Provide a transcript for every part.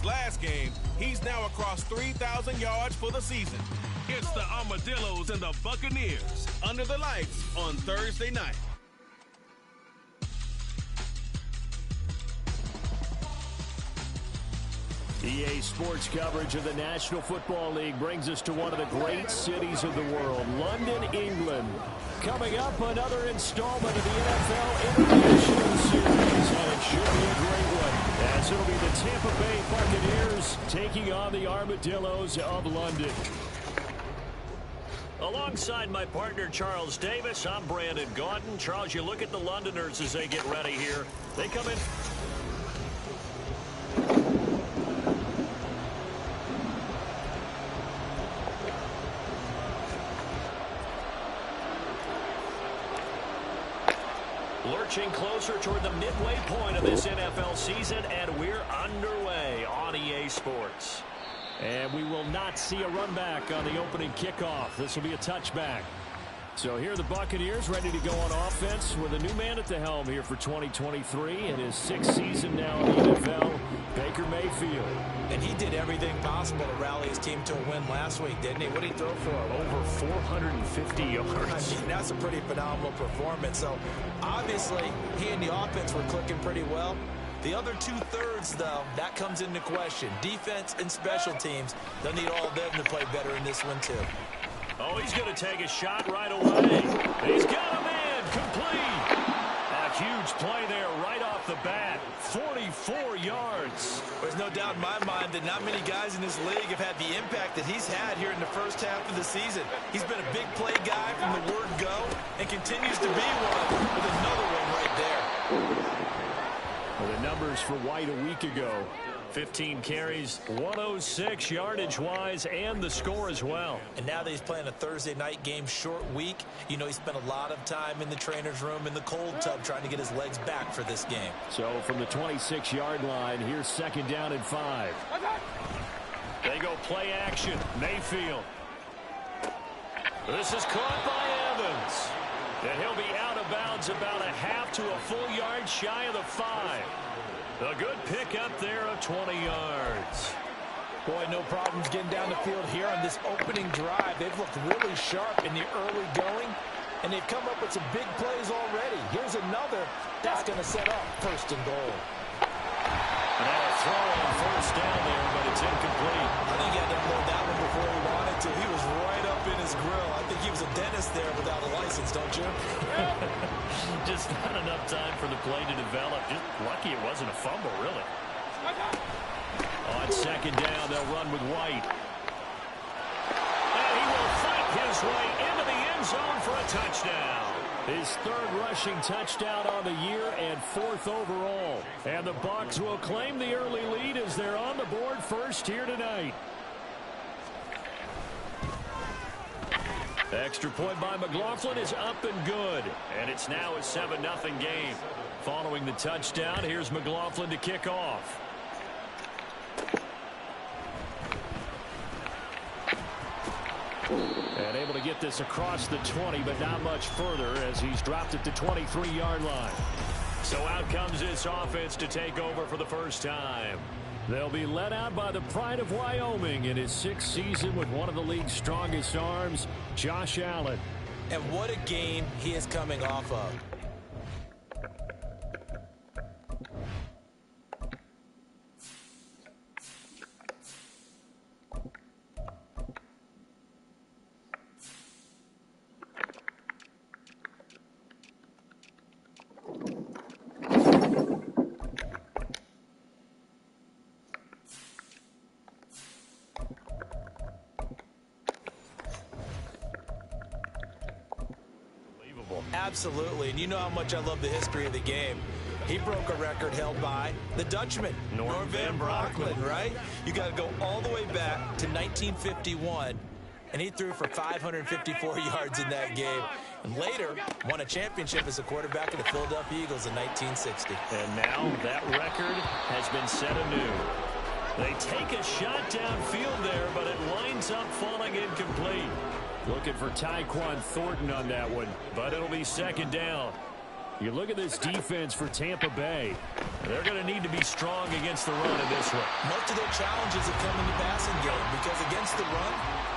Last game, he's now across 3,000 yards for the season. It's the Armadillos and the Buccaneers under the lights on Thursday night. EA Sports coverage of the National Football League brings us to one of the great cities of the world, London, England. Coming up, another installment of the NFL International Series, and it should be a great one, as it'll be the Tampa Bay Buccaneers taking on the Armadillos of London. Alongside my partner, Charles Davis, I'm Brandon Gaudin. Charles, you look at the Londoners as they get ready here. They come in... lurching closer toward the midway point of this NFL season, and we're underway on EA Sports. And we will not see a run back on the opening kickoff. This will be a touchback. So here are the Buccaneers ready to go on offense with a new man at the helm here for 2023 in his sixth season now in the NFL, Baker Mayfield. And he did everything possible to rally his team to a win last week, didn't he? What did he throw for? Over 450 yards. I mean, that's a pretty phenomenal performance. So, obviously, he and the offense were clicking pretty well. The other two-thirds, though, that comes into question. Defense and special teams, they'll need all of them to play better in this one, too. Oh, he's going to take a shot right away. He's got a man complete. A huge play there right off the bat. 44 yards. There's no doubt in my mind that not many guys in this league have had the impact that he's had here in the first half of the season. He's been a big play guy from the word go and continues to be one with another one right there. Well, the numbers for White a week ago. 15 carries, 106 yardage-wise, and the score as well. And now that he's playing a Thursday night game, short week, you know he spent a lot of time in the trainer's room in the cold tub trying to get his legs back for this game. So from the 26-yard line, here's second down and 5. They go play action. Mayfield. This is caught by Evans. And he'll be out of bounds about a half to a full yard shy of the 5. A good pickup there of 20 yards. Boy, no problems getting down the field here on this opening drive. They've looked really sharp in the early going, and they've come up with some big plays already. Here's another. That's going to set up first and goal. Now a throw on first down there, but it's incomplete. I think he had to unload that one before he wanted to. He was right up in his grill. I think he was a dentist there without a license, don't you? Just not enough time for the play to develop. Just lucky it wasn't a fumble, really. On second down, they'll run with White. And he will fight his way into the end zone for a touchdown. His third rushing touchdown on the year and fourth overall. And the Bucs will claim the early lead as they're on the board first here tonight. Extra point by McLaughlin is up and good. And it's now a 7-0 game. Following the touchdown, here's McLaughlin to kick off. And able to get this across the 20, but not much further as he's dropped at the 23-yard line. So out comes this offense to take over for the first time. They'll be led out by the pride of Wyoming in his sixth season with one of the league's strongest arms, Josh Allen. And what a game he is coming off of. Absolutely, and you know how much I love the history of the game. He broke a record held by the Dutchman, Norm Van Brocklin, right? You got to go all the way back to 1951, and he threw for 554 yards in that game. And later, won a championship as a quarterback of the Philadelphia Eagles in 1960. And now that record has been set anew. They take a shot downfield there, but it winds up falling incomplete. Looking for Tyquan Thornton on that one, but it'll be second down. You look at this defense for Tampa Bay. They're going to need to be strong against the run in this one. Most of their challenges have come in the passing game because against the run,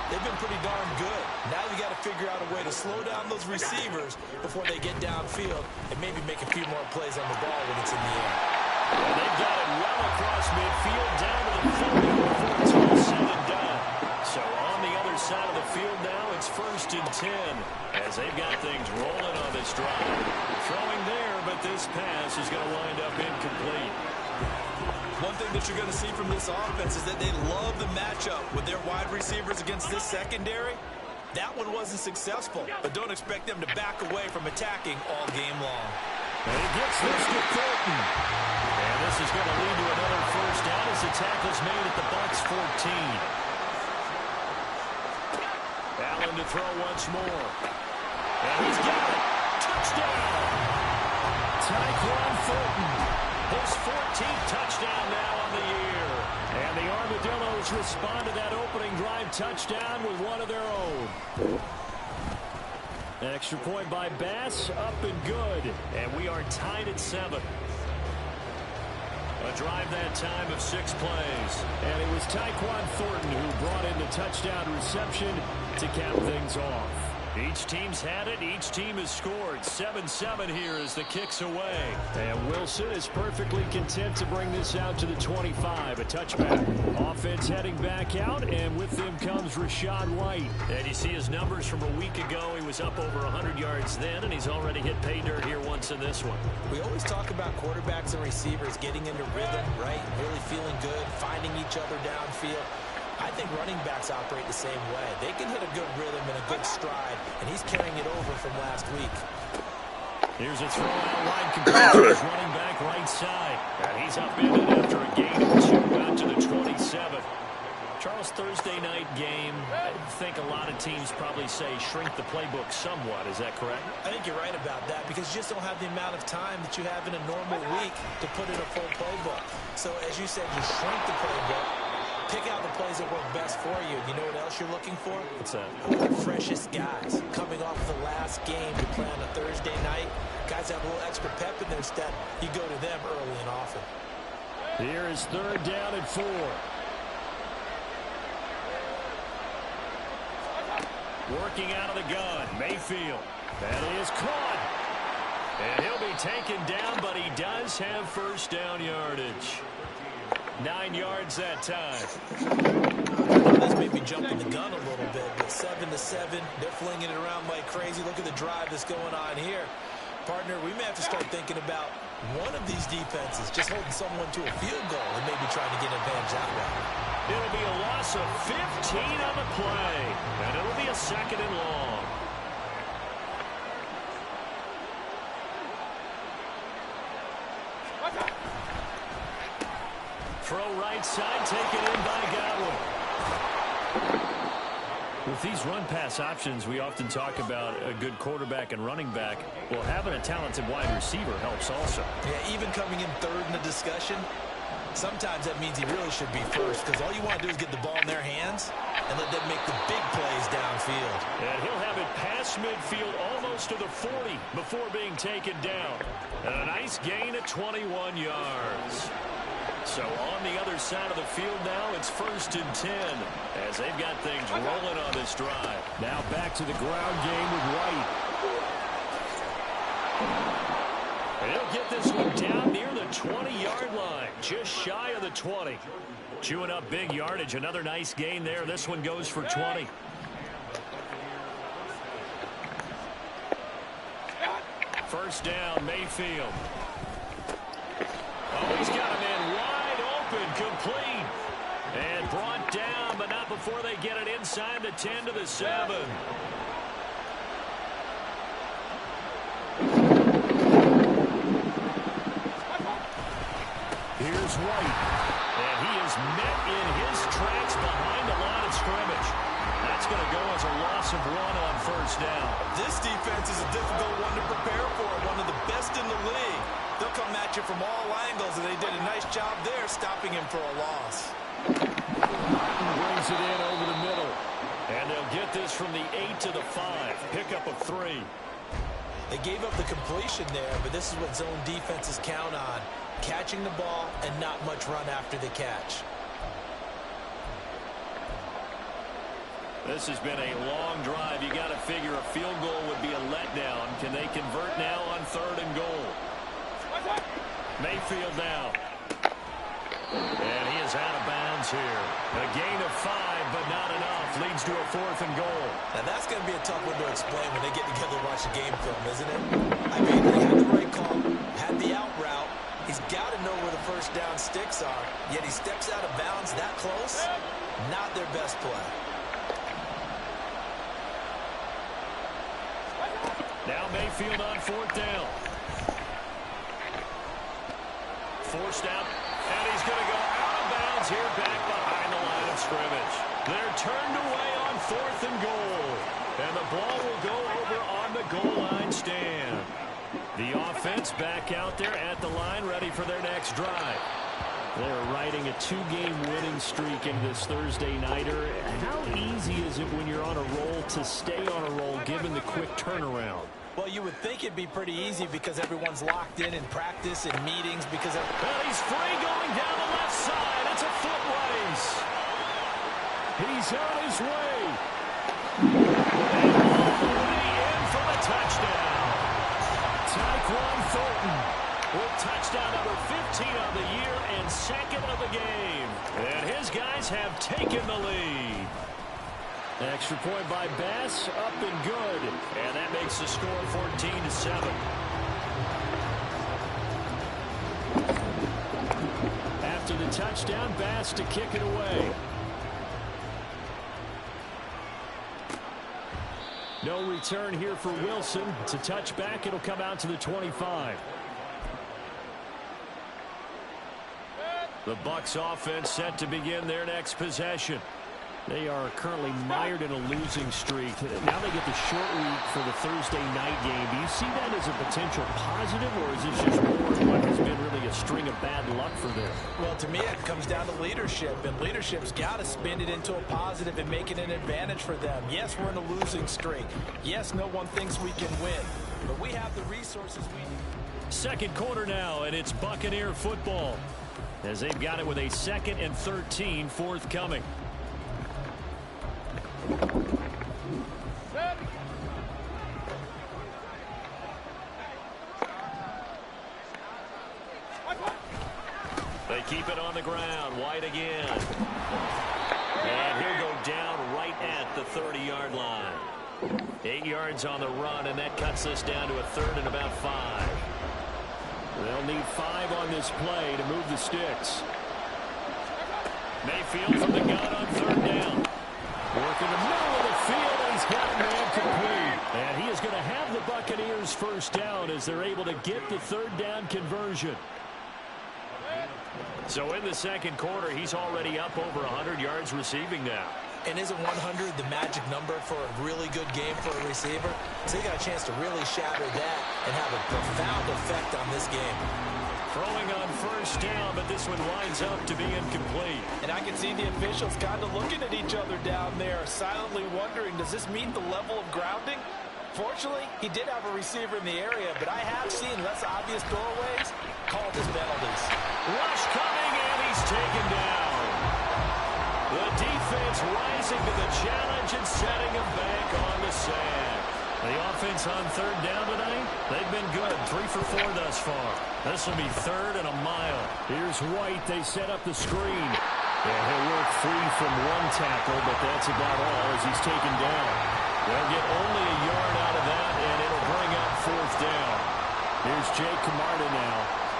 they've been pretty darn good. Now you got to figure out a way to slow down those receivers before they get downfield and maybe make a few more plays on the ball when it's in the air. And they've got it well across midfield down to the 40 before it's all said and done. So on the other side of the field now, it's 1st and 10 as they've got things rolling on this drive. Throwing there, but this pass is going to wind up incomplete. One thing that you're going to see from this offense is that they love the matchup with their wide receivers against this secondary. That one wasn't successful, but don't expect them to back away from attacking all game long. And he gets this to Thornton. And this is going to lead to another first down as the tackle's made at the Bucs 14. Allen to throw once more. And he's got it. Touchdown. Tyquan Thornton. His 14th touchdown now on the year. And the Armadillos respond to that opening drive touchdown with one of their own. Extra point by Bass, up and good. And we are tied at 7. A drive that time of 6 plays. And it was Tyquan Thornton who brought in the touchdown reception to cap things off. Each team's had it. Each team has scored. 7-7 here as the kick's away. And Wilson is perfectly content to bring this out to the 25. A touchback. Offense heading back out, and with them comes Rachaad White. And you see his numbers from a week ago. He was up over 100 yards then, and he's already hit pay dirt here once in this one. We always talk about quarterbacks and receivers getting into rhythm, right? Really feeling good, finding each other downfield. I think running backs operate the same way. They can hit a good rhythm and a good stride, and he's carrying it over from last week. Here's a throw out line complete to his running back right side. And he's upended after a gain of 2 out to the 27. Charles, Thursday night game, I think a lot of teams probably say shrink the playbook somewhat. Is that correct? I think you're right about that because you just don't have the amount of time that you have in a normal week to put in a full playbook. So as you said, you shrink the playbook. Pick out the plays that work best for you. You know what else you're looking for? What's that? The freshest guys. Coming off the last game to play on a Thursday night. Guys have a little extra pep in their step. You go to them early and often. Here is 3rd down and 4. Working out of the gun. Mayfield. That is caught. And he'll be taken down, but he does have first down yardage. 9 yards that time. This may be jumping the gun a little bit, but 7-7, they're flinging it around like crazy. Look at the drive that's going on here. Partner, we may have to start thinking about one of these defenses just holding someone to a field goal and maybe trying to get an advantage that way. It'll be a loss of 15 on the play, and it'll be a 2nd and long. Throw right side, taken in by Godwin. With these run-pass options, we often talk about a good quarterback and running back. Well, having a talented wide receiver helps also. Yeah, even coming in 3rd in the discussion, sometimes that means he really should be first because all you want to do is get the ball in their hands and let them make the big plays downfield. And he'll have it past midfield almost to the 40 before being taken down. And a nice gain at 21 yards. So on the other side of the field now, it's 1st and 10 as they've got things rolling on this drive. Now back to the ground game with White. And he'll get this one down near the 20-yard line, just shy of the 20. Chewing up big yardage, another nice gain there. This one goes for 20. First down, Mayfield. Oh, he's got a man wide open, complete. And brought down, but not before they get it inside the 10 to the 7. Here's White. And he is met in his tracks behind the line of scrimmage. That's going to go as a loss of 1 on first down. This defense is a difficult one to prepare for, one of the best in the league. They'll come at you from all angles, and they did a nice job there stopping him for a loss. Brings it in over the middle. And they'll get this from the 8 to the 5. Pickup of 3. They gave up the completion there, but this is what zone defenses count on. Catching the ball and not much run after the catch. This has been a long drive. You got to figure a field goal would be a letdown. Can they convert now on 3rd and goal? Mayfield now. And he is out of bounds here. A gain of 5, but not enough. Leads to a 4th and goal. Now that's going to be a tough one to explain when they get together and watch the game film, isn't it? I mean, they had the right call, had the out route. He's got to know where the first down sticks are, yet he steps out of bounds that close. Not their best play. Now Mayfield on 4th down. Forced out, and he's going to go out of bounds here back behind the line of scrimmage. They're turned away on 4th and goal. And the ball will go over on the goal line stand. The offense back out there at the line, ready for their next drive. They're riding a 2-game winning streak in this Thursday nighter. How easy is it when you're on a roll to stay on a roll given the quick turnaround? Well, you would think it'd be pretty easy because everyone's locked in practice and meetings because well, he's free going down the left side. It's a foot race. He's on his way. And all the way in for the touchdown. Tyquan Thornton with touchdown number 15 on the year and 2nd of the game. And his guys have taken the lead. Extra point by Bass, up and good. And that makes the score 14-7. After the touchdown, Bass to kick it away. No return here for Wilson. It's a touchback. It'll come out to the 25. The Bucs offense set to begin their next possession. They are currently mired in a losing streak. Now they get the short week for the Thursday night game. Do you see that as a potential positive, or is this just more of what has been really a string of bad luck for them? Well, to me, it comes down to leadership, and leadership's got to spin it into a positive and make it an advantage for them. Yes, we're in a losing streak. Yes, no one thinks we can win, but we have the resources we need. Second quarter now, and it's Buccaneer football as they've got it with a 2nd and 13 forthcoming. They keep it on the ground. White again. And he'll go down right at the 30-yard line. 8 yards on the run, and that cuts us down to a 3rd and about 5. They'll need 5 on this play to move the sticks. Mayfield from the gun on 3rd down. Work in the middle of the field, and he's got man complete. And he is going to have the Buccaneers first down as they're able to get the 3rd down conversion. So in the second quarter, he's already up over 100 yards receiving now. And isn't 100 the magic number for a really good game for a receiver? So he got a chance to really shatter that and have a profound effect on this game. Throwing on first down, but this one winds up to be incomplete. And I can see the officials kind of looking at each other down there, silently wondering, does this meet the level of grounding? Fortunately, he did have a receiver in the area, but I have seen less obvious doorways called as penalties. Rush coming, and he's taken down. The defense rising to the challenge and setting him back on the sand. The offense on 3rd down tonight, they've been good. 3 for 4 thus far. This will be 3rd and a mile. Here's White. They set up the screen. And he'll work free from one tackle, but that's about all as he's taken down. They'll get only a yard out of that, and it'll bring up 4th down. Here's Jake Camarda now.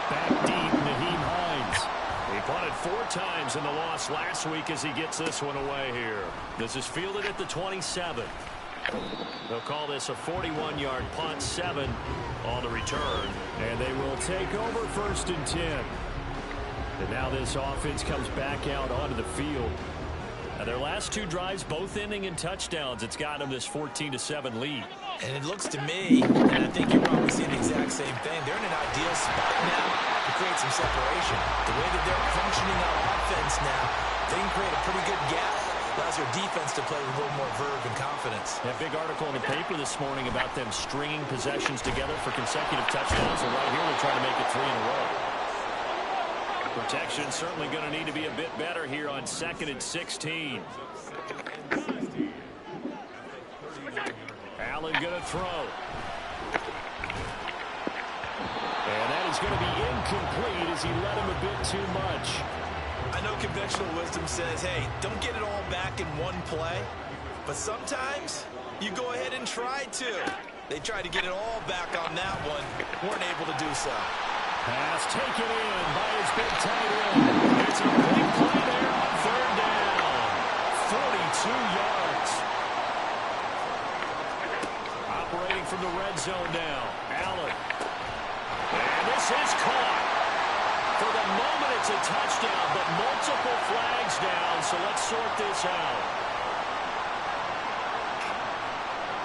Back deep, Naheem Hines. He punted 4 times in the loss last week as he gets this one away here. This is fielded at the 27. They'll call this a 41-yard punt, 7 on the return. And they will take over 1st and 10. And now this offense comes back out onto the field. Now their last 2 drives, both ending in touchdowns. It's got them this 14-7 lead. And it looks to me, and I think you're probably seeing the exact same thing, they're in an ideal spot now to create some separation. The way that they're functioning on offense now, they can create a pretty good gap Allows your defense to play with a little more verve and confidence. A big article in the paper this morning about them stringing possessions together for consecutive touchdowns. And right here, they're trying to make it 3 in a row. Protection certainly going to need to be a bit better here on 2nd and 16. Allen going to throw. And that is going to be incomplete as he led him a bit too much. I know conventional wisdom says, hey, don't get it all back in one play. But sometimes you go ahead and try to. They tried to get it all back on that one. Weren't able to do so. Pass taken in by his big tight end. It's a big play there on 3rd down. 42 yards. Operating from the red zone now. Allen. And this is caught. For the moment, it's a touchdown, but multiple flags down, so let's sort this out.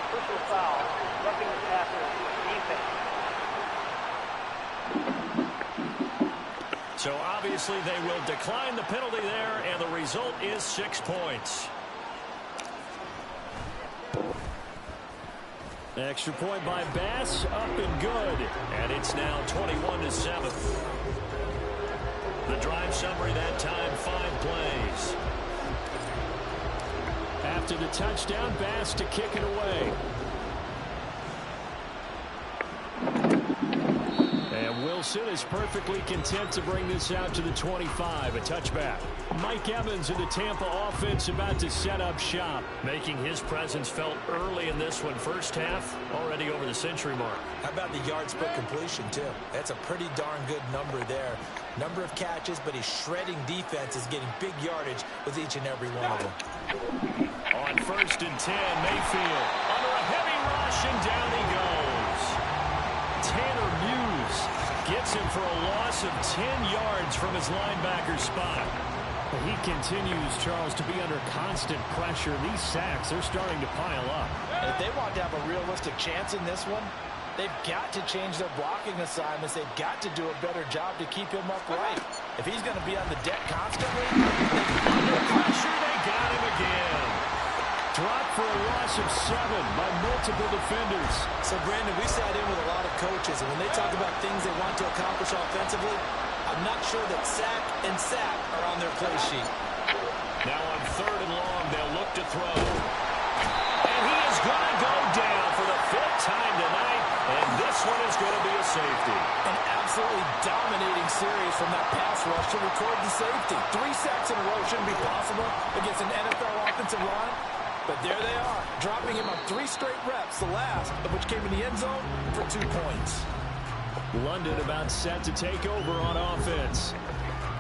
Personal foul, roughing the passer, defense. So obviously they will decline the penalty there, and the result is 6 points. Extra point by Bass, up and good. And it's now 21-7. The drive summary that time, 5 plays. After the touchdown, Bass to kick it away. And Wilson is perfectly content to bring this out to the 25, a touchback. Mike Evans of the Tampa offense about to set up shop, making his presence felt early in this one. First half, already over the century mark. How about the yards per completion, too? That's a pretty darn good number there. Number of catches, but his shredding defense is getting big yardage with each and every one of them. On 1st and 10, Mayfield under a heavy rush, and down he goes. Tanner Muse gets him for a loss of 10 yards from his linebacker spot. He continues, Charles, to be under constant pressure. These sacks, they're starting to pile up. And if they want to have a realistic chance in this one, they've got to change their blocking assignments. They've got to do a better job to keep him upright. If he's going to be on the deck constantly, under pressure, they got him again. Dropped for a loss of 7 by multiple defenders. So, Brandon, we sat in with a lot of coaches, and when they talk about things they want to accomplish offensively, I'm not sure that sack and sack are on their play sheet. Now on 3rd and long, they'll look to throw. And he is going to go down for the 5th time tonight, and this one is going to be a safety. An absolutely dominating series from that pass rush to record the safety. 3 sacks in a row shouldn't be possible against an NFL offensive line. But there they are, dropping him on 3 straight reps, the last of which came in the end zone for 2 points. London about set to take over on offense.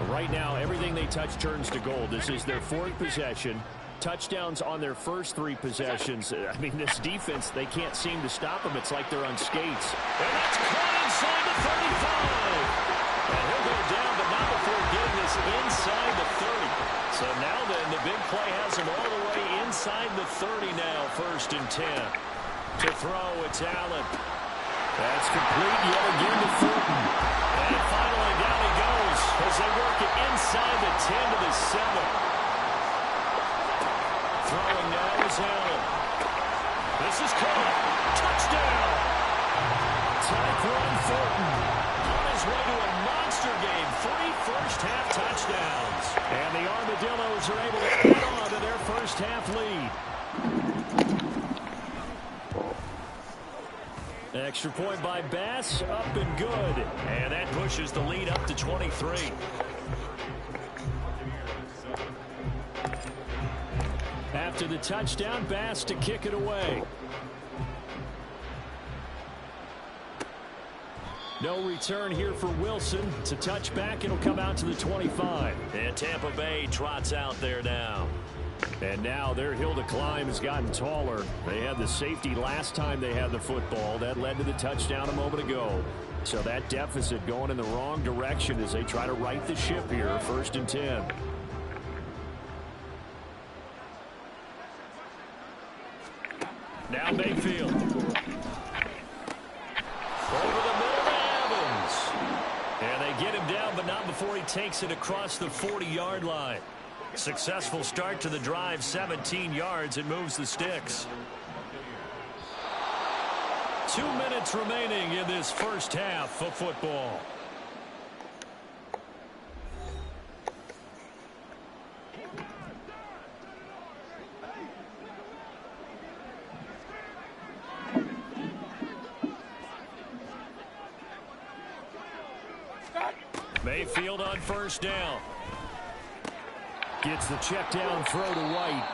Right now, everything they touch turns to gold. This is their 4th possession. Touchdowns on their first 3 possessions. I mean, this defense, they can't seem to stop them. It's like they're on skates. And that's caught inside the 35. And he'll go down, but not before getting this inside the 30. So now then, the big play has him all the way inside the 30 now, 1st and 10. To throw, it's Allen. That's complete yet again to Fulton. And finally down he goes as they work it inside the 10 to the 7. Throwing now is Allen. This is caught. Touchdown. Tyquan Fulton on his way to a monster game. 3 first-half touchdowns. And the Armadillos are able to add on to their first-half lead. Extra point by Bass, up and good. And that pushes the lead up to 23. After the touchdown, Bass to kick it away. No return here for Wilson. It's a touchback. It'll come out to the 25. And Tampa Bay trots out there now. And now their hill to climb has gotten taller. They had the safety last time they had the football. That led to the touchdown a moment ago. So that deficit going in the wrong direction as they try to right the ship here. 1st and 10. Now Mayfield. Over the middle to Evans. And they get him down, but not before he takes it across the 40-yard line. Successful start to the drive, 17 yards. It moves the sticks. 2 minutes remaining in this first half of football. Mayfield on first down. Gets the check down throw to White.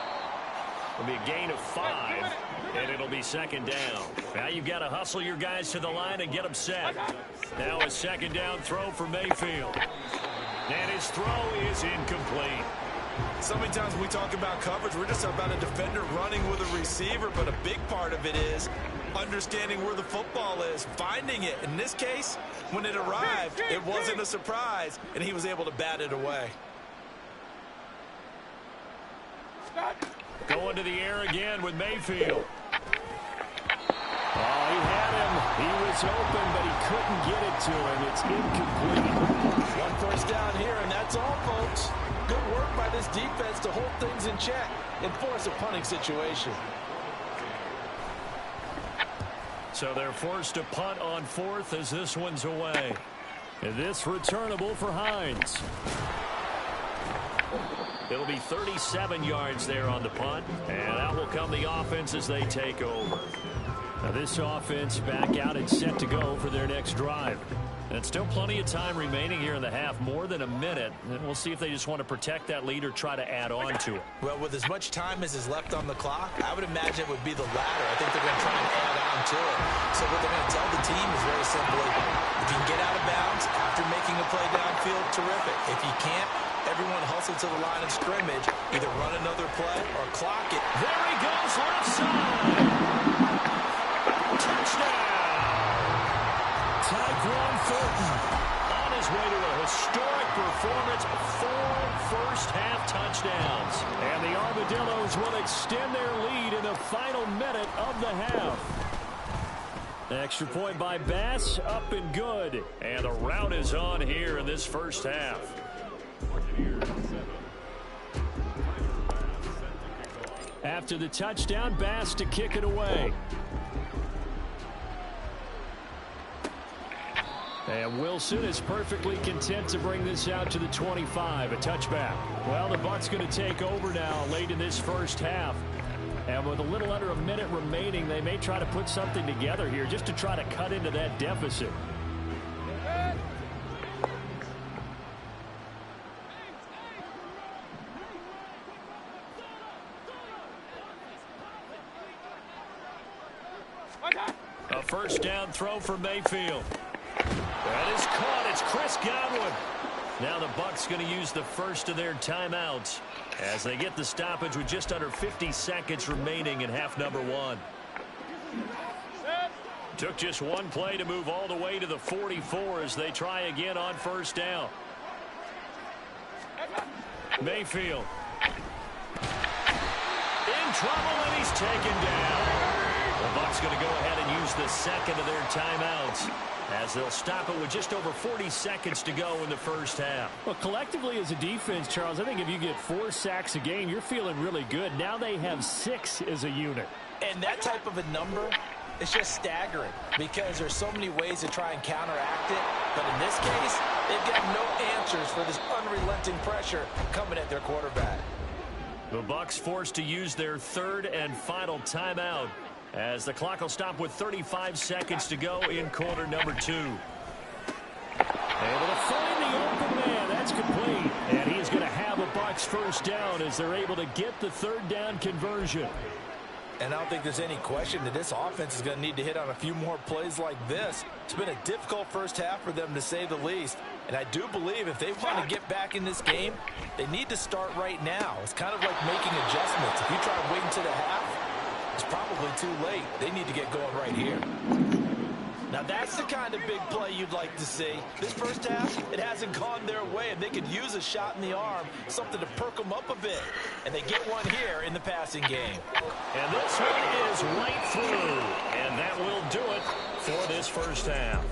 It'll be a gain of 5, and it'll be second down. Now you've got to hustle your guys to the line and get them set. Now a second down throw for Mayfield. And his throw is incomplete. So many times when we talk about coverage, we're just about a defender running with a receiver, but a big part of it is understanding where the football is, finding it. In this case, when it arrived, it wasn't a surprise, and he was able to bat it away. Going to the air again with Mayfield. Oh, he had him. He was open, but he couldn't get it to him. It's incomplete. One first down here, and that's all, folks. Good work by this defense to hold things in check and force a punting situation. So they're forced to punt on fourth as this one's away. And this returnable for Hines. It'll be 37 yards there on the punt, and out will come the offense as they take over. Now this offense back out and set to go for their next drive. And still plenty of time remaining here in the half, more than a minute. And we'll see if they just want to protect that lead or try to add on to it. Well, with as much time as is left on the clock, I would imagine it would be the latter. I think they're going to try and add on to it. So what they're going to tell the team is very simply, if you can get out of bounds after making a play downfield, terrific. If you can't, everyone hustle to the line of scrimmage, either run another play or clock it. There he goes, left side. Touchdown. Tyquan Thornton on his way to a historic performance, 4 first-half touchdowns. And the Armadillos will extend their lead in the final minute of the half. Extra point by Bass, up and good. And the rout is on here in this first half. After the touchdown, Bass to kick it away. And Wilson is perfectly content to bring this out to the 25, a touchback. Well, the Bucs going to take over now late in this first half. And with a little under a minute remaining, they may try to put something together here just to try to cut into that deficit. A first down throw for Mayfield. That is caught. It's Chris Godwin. Now the Bucs going to use the first of their timeouts as they get the stoppage with just under 50 seconds remaining in half number 1. Took just one play to move all the way to the 44 as they try again on first down. Mayfield. In trouble, and he's taken down. The Bucs going to go ahead and use the second of their timeouts as they'll stop it with just over 40 seconds to go in the first half. Well, collectively as a defense, Charles, I think if you get 4 sacks a game, you're feeling really good. Now they have 6 as a unit. And that type of a number, it's just staggering because there's so many ways to try and counteract it. But in this case, they've got no answers for this unrelenting pressure coming at their quarterback. The Bucs forced to use their third and final timeout as the clock will stop with 35 seconds to go in quarter number 2. Able to find the open man. That's complete. And he's going to have a Bucs first down as they're able to get the third down conversion. And I don't think there's any question that this offense is going to need to hit on a few more plays like this. It's been a difficult first half for them, to say the least. And I do believe if they want to get back in this game, they need to start right now. It's kind of like making adjustments. If you try to wait until the half, it's probably too late. They need to get going right here. Now that's the kind of big play you'd like to see. This first half, it hasn't gone their way, and they could use a shot in the arm, something to perk them up a bit. And they get one here in the passing game. And this one is right through. And that will do it for this first half.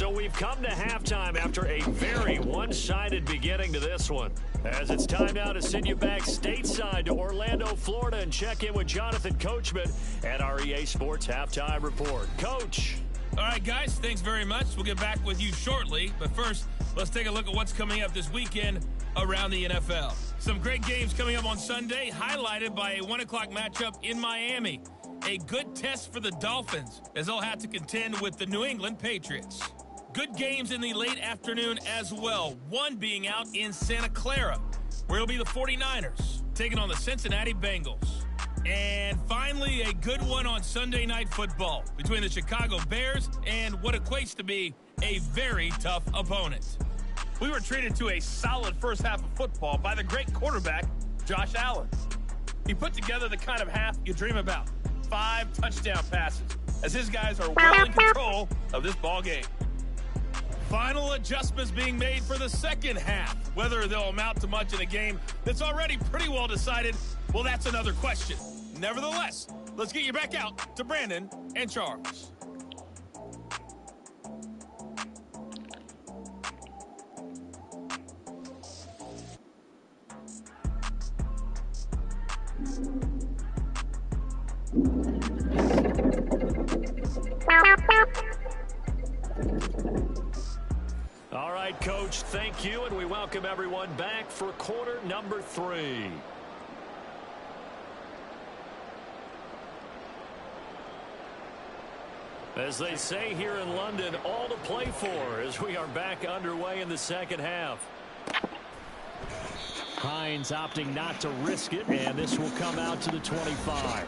So we've come to halftime after a very one-sided beginning to this one. As it's time now to send you back stateside to Orlando, Florida, and check in with Jonathan Coachman at our EA Sports Halftime Report. Coach. All right, guys, thanks very much. We'll get back with you shortly. But first, let's take a look at what's coming up this weekend around the NFL. Some great games coming up on Sunday, highlighted by a 1 o'clock matchup in Miami. A good test for the Dolphins, as they'll have to contend with the New England Patriots. Good games in the late afternoon as well, one being out in Santa Clara, where it'll be the 49ers taking on the Cincinnati Bengals. And finally, a good one on Sunday Night Football between the Chicago Bears and what equates to be a very tough opponent. We were treated to a solid first half of football by the great quarterback, Josh Allen. He put together the kind of half you dream about. 5 touchdown passes, as his guys are well in control of this ball game. Final adjustments being made for the second half. Whether they'll amount to much in a game that's already pretty well decided, well, that's another question. Nevertheless, let's get you back out to Brandon and Charles. All right, Coach, thank you, and we welcome everyone back for quarter number 3. As they say here in London, all to play for as we are back underway in the second half. Hines opting not to risk it, and this will come out to the 25.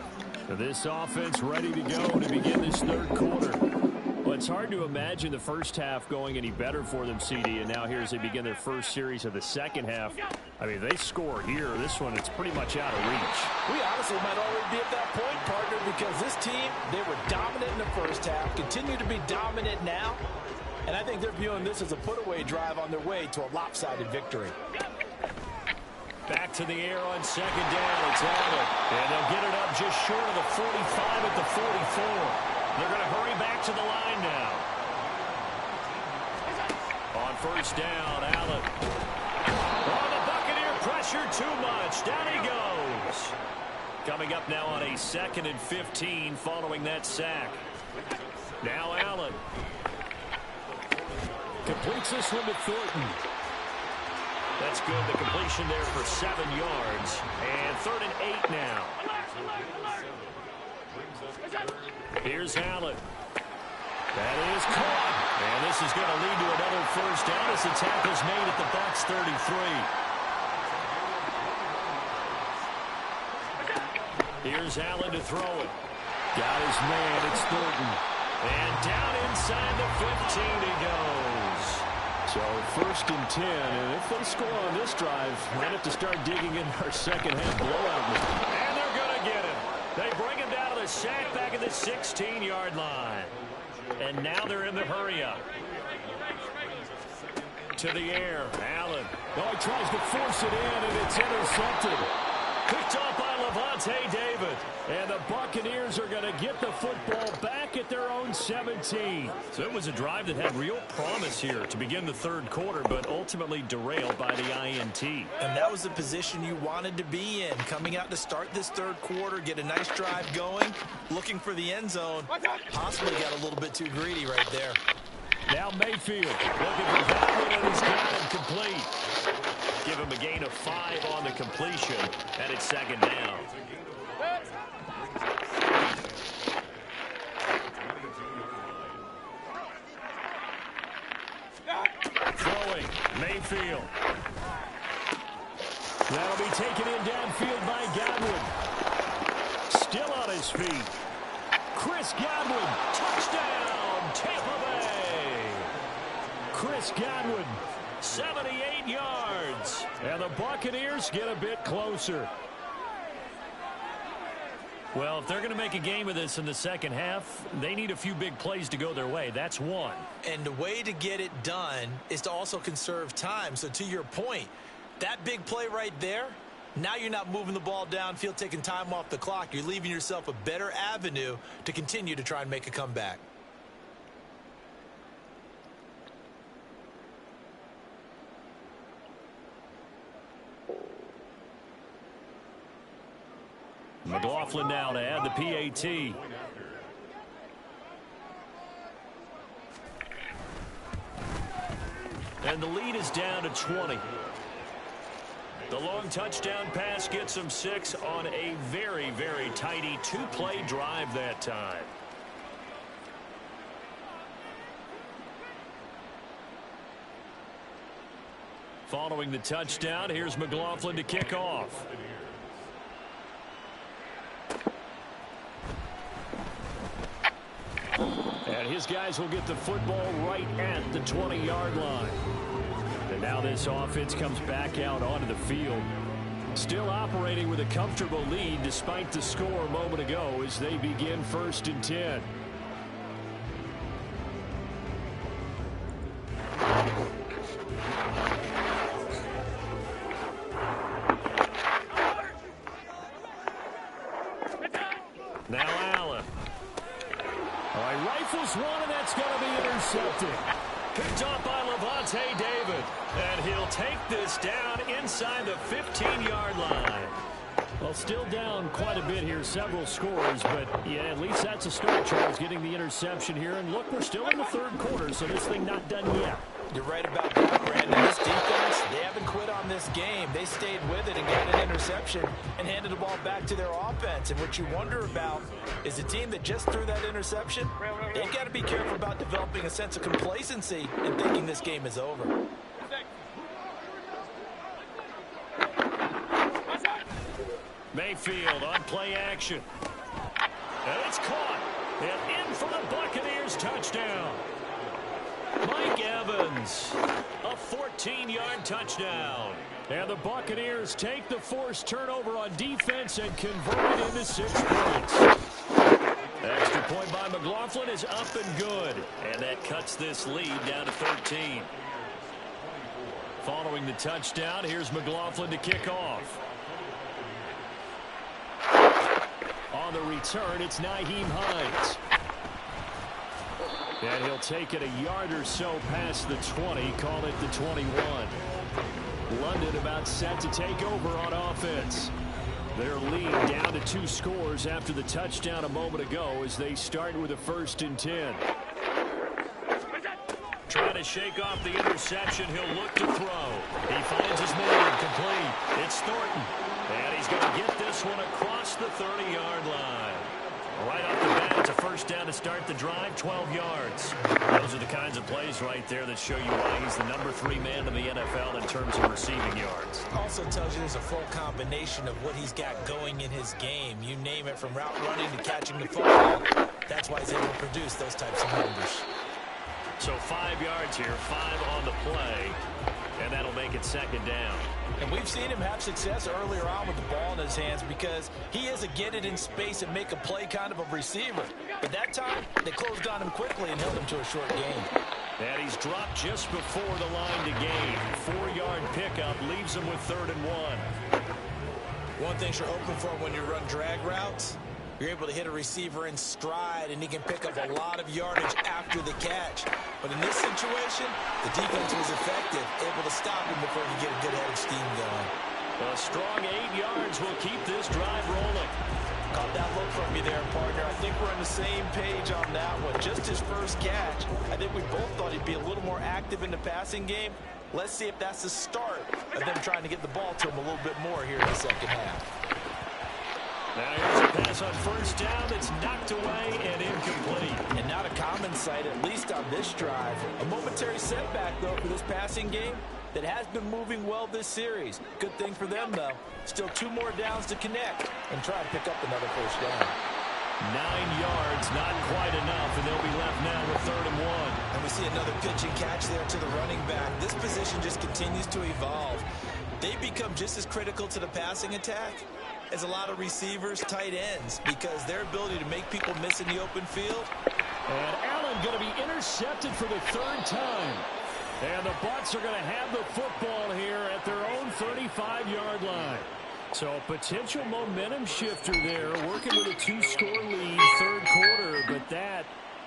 This offense ready to go to begin this third quarter. Well, it's hard to imagine the first half going any better for them, CD, and now here as they begin their first series of the second half. I mean, they score here. This one, it's pretty much out of reach. We honestly might already be at that point, partner, because this team, they were dominant in the first half, continue to be dominant now, and I think they're viewing this as a put-away drive on their way to a lopsided victory. Back to the air on second down. It's Allen. And they'll get it up just short of the 45 at the 44. They're going to hurry back to the line now. On first down, Allen. Oh, the Buccaneer pressure too much. Down he goes. Coming up now on a 2nd and 15 following that sack. Now Allen. Completes this one to Thornton. That's good. The completion there for 7 yards. And 3rd and 8 now. Here's Allen. That is caught. And this is going to lead to another first down as the tackle's made at the Bucs 33. Here's Allen to throw it. Got his man. It's Thornton. And down inside the 15 he goes. So 1st and 10, and if they score on this drive, might have to start digging in our second half blowout. And they're going to get him. They bring him down to the sack back at the 16-yard line. And now they're in the hurry-up. To the air, Allen. Oh, he tries to force it in, and it's intercepted. Picked off by Lavonte David. And the Buccaneers are going to get the football back at their own 17. So it was a drive that had real promise here to begin the third quarter, but ultimately derailed by the INT. And that was the position you wanted to be in. Coming out to start this third quarter, get a nice drive going, looking for the end zone. Possibly got a little bit too greedy right there. Now Mayfield looking for that one, and he's got him complete. Give him a gain of 5 on the completion, and it's 2nd down. Throwing, Mayfield. That'll be taken in downfield by Godwin. Still on his feet. Chris Godwin, touchdown, Tampa Bay. Chris Godwin, 78 yards. And the Buccaneers get a bit closer. Well, if they're going to make a game of this in the second half, they need a few big plays to go their way. That's one. And the way to get it done is to also conserve time. So to your point, that big play right there, now you're not moving the ball downfield, taking time off the clock. You're leaving yourself a better avenue to continue to try and make a comeback. McLaughlin now to add the PAT. And the lead is down to 20. The long touchdown pass gets them 6 on a very, very tidy 2-play drive that time. Following the touchdown, here's McLaughlin to kick off. And his guys will get the football right at the 20-yard line. And now this offense comes back out onto the field. Still operating with a comfortable lead despite the score a moment ago as they begin 1st and 10. Now Allen. All right, rifles one, and that's going to be intercepted. Picked off by Lavonte David. And he'll take this down inside the 15-yard line. Well, still down quite a bit here, several scores, but yeah, at least that's a start, Charles, getting the interception here. And look, we're still in the 3rd quarter, so this thing not done yet. You're right about that, Brandon. This defense, they haven't quit on this game. They stayed with it and got an interception and handed the ball back to their offense. And what you wonder about is a team that just threw that interception, they've got to be careful about developing a sense of complacency and thinking this game is over. Mayfield on play action. And it's caught. And in for the Buccaneers touchdown. Mike Evans, a 14-yard touchdown. And the Buccaneers take the forced turnover on defense and convert it into 6 points. Extra point by McLaughlin is up and good. And that cuts this lead down to 13. Following the touchdown, here's McLaughlin to kick off. On the return, it's Nyheim Hines. And he'll take it a yard or so past the 20, call it the 21. London about set to take over on offense. Their lead down to 2 scores after the touchdown a moment ago as they start with a 1st and 10. Trying to shake off the interception. He'll look to throw. He finds his man complete. It's Thornton. And he's going to get this one across the 30-yard line. Right off the bat, it's a 1st down to start the drive, 12 yards. Those are the kinds of plays right there that show you why he's the number 3 man in the NFL in terms of receiving yards. Also tells you there's a full combination of what he's got going in his game. You name it, from route running to catching the football. That's why he's able to produce those types of numbers. So 5 yards here, 5 on the play, and that'll make it 2nd down. And we've seen him have success earlier on with the ball in his hands because he is a get it in space and make a play kind of a receiver. But that time, they closed on him quickly and held him to a short gain. And he's dropped just before the line to gain. 4-yard pickup leaves him with 3rd and 1. One thing you're hoping for when you run drag routes, you're able to hit a receiver in stride, and he can pick up a lot of yardage after the catch. But in this situation, the defense was effective, able to stop him before he could get a good head of steam going. A strong 8 yards will keep this drive rolling. Caught that look from you there, partner. I think we're on the same page on that one. Just his first catch. I think we both thought he'd be a little more active in the passing game. Let's see if that's the start of them trying to get the ball to him a little bit more here in the 2nd half. Now here's a pass on 1st down that's knocked away and incomplete. And not a common sight, at least on this drive. A momentary setback, though, for this passing game that has been moving well this series. Good thing for them, though. Still 2 more downs to connect and try to pick up another 1st down. 9 yards, not quite enough, and they'll be left now with 3rd and 1. And we see another pitch and catch there to the running back. This position just continues to evolve. They become just as critical to the passing attack as a lot of receivers, tight ends, because their ability to make people miss in the open field. And Allen going to be intercepted for the 3rd time. And the Bucs are going to have the football here at their own 35-yard line. So a potential momentum shifter there, working with a 2-score lead, 3rd quarter, but that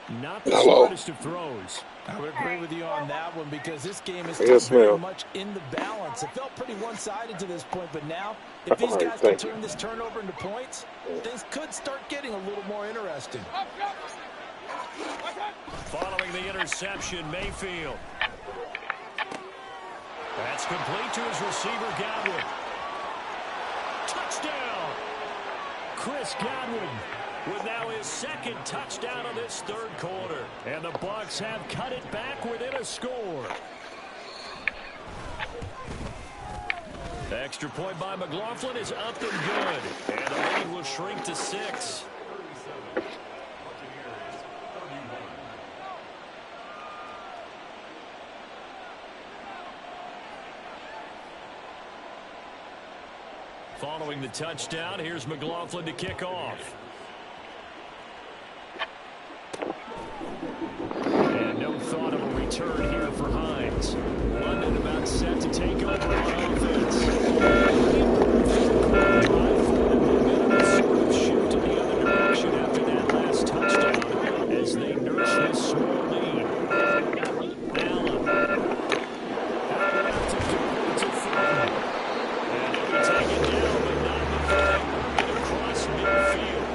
Not the smartest of throws. I would agree with you on that one because this game is still Yes, very ma'am. much in the balance. It felt pretty one-sided to this point, but now if these guys can turn this turnover into points, things could start getting a little more interesting. Following the interception, Mayfield. That's complete to his receiver, Godwin. Touchdown! Chris Godwin with now his second touchdown of this third quarter. And the Bucs have cut it back within a score. The extra point by McLaughlin is up and good. And the lead will shrink to 6. Following the touchdown, here's McLaughlin to kick off. And no thought of a return here for Hines. London about set to take over on offense. Sort of shift in the other direction after that last touchdown as they nurse this small lead. Allen. Out to Fulton. And he'll be taken down, but not before they work it across midfield.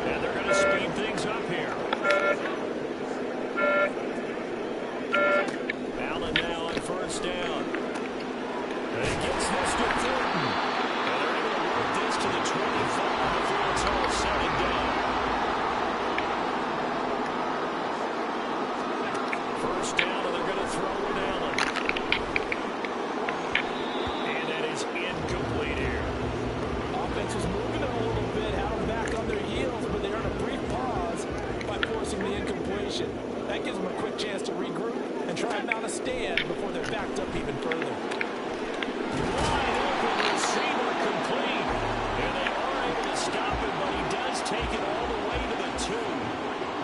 And they're going to speed things up here. Allen now on first down. And he gets this to Fulton. And they're able to work this to the 25 before it's all said and done. First down, and they're going to throw with Allen. And that is incomplete here. Offense was moving it a little bit, had them back on their heels, but they earned a brief pause by forcing the incompletion. That gives them a quick chance to regroup and try and mount a stand before they're backed up even further. Wide open receiver complete. And they are able to stop it, but he does take it all the way to the 2.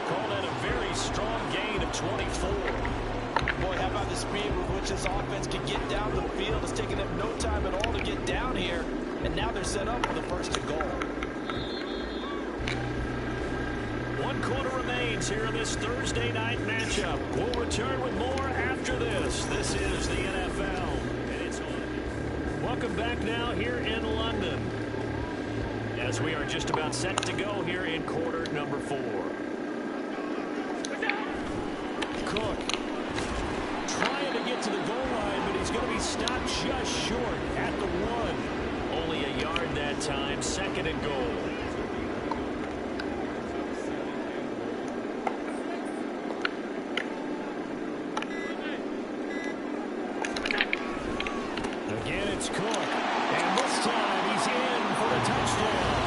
Call that a very strong gain of 24. Boy, how about the speed with which this offense can get down the field? It's taken them no time at all to get down here, and now they're set up for the first and goal. 1 quarter remains here in this Thursday night matchup. We'll return with more after this. This is the NFL, and it's on. Welcome back now here in London, as we are just about set to go here in quarter number 4. Cook trying to get to the goal line, but he's going to be stopped just short at the 1. Only a yard that time, second and goal. Again, it's Cook. And this time he's in for the touchdown.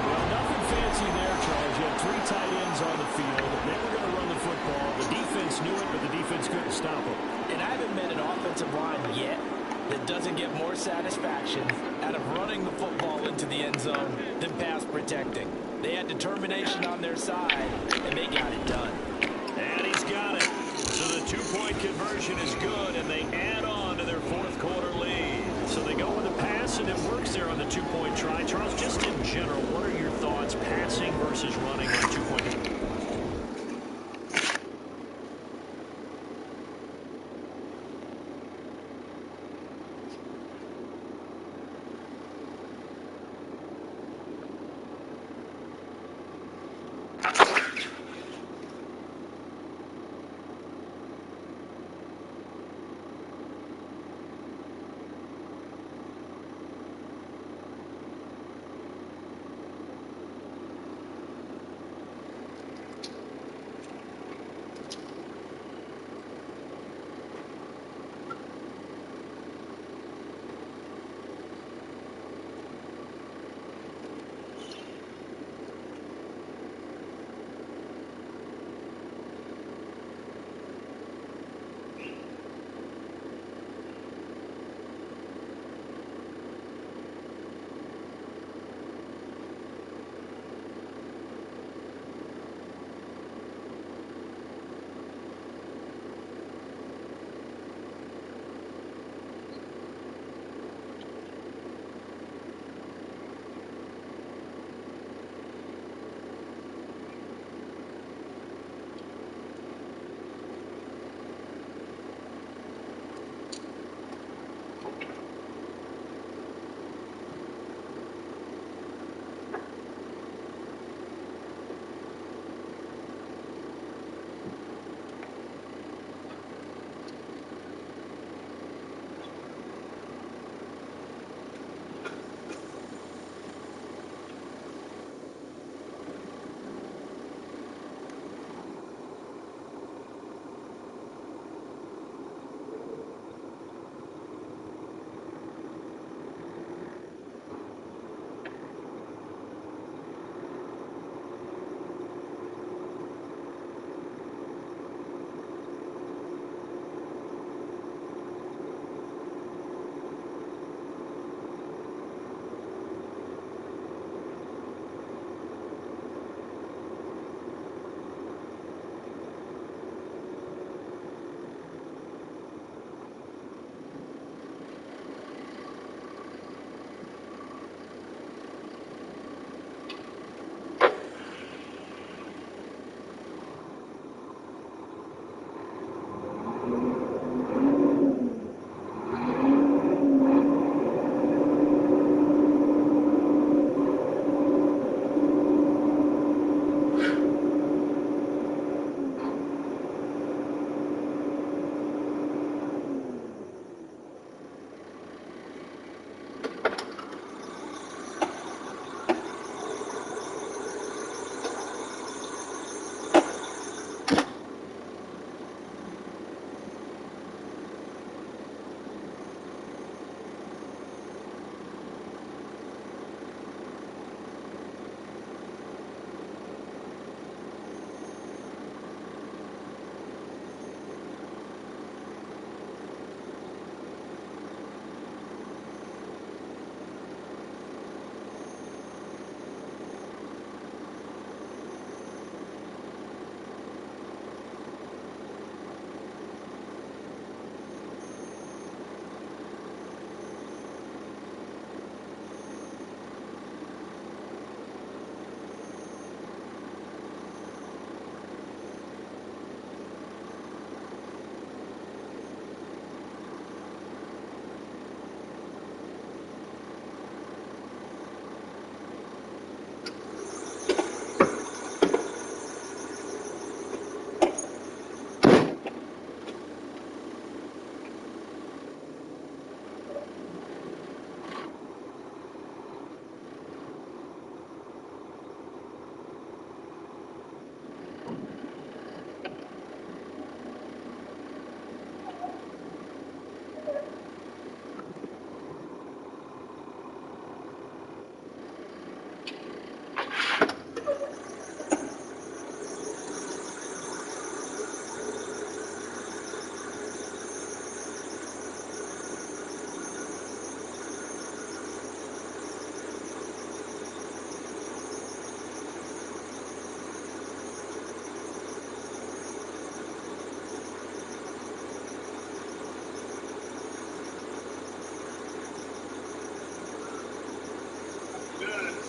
Well, nothing fancy there, Charles. You had 3 tight ends on the field. They were going to run the football. The defense knew it, but the defense couldn't stop them. And I haven't met an offensive line yet that doesn't get more satisfaction out of running the football into the end zone than pass protecting. They had determination on their side, and they got it done. And he's got it. So the 2-point conversion is good, and they add on to their fourth quarter lead. So they go with a pass, and it works there on the 2-point try. Charles, just in general, what are your thoughts passing versus running on 2-point?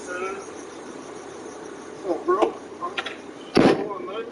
Oh, bro. Come on, man.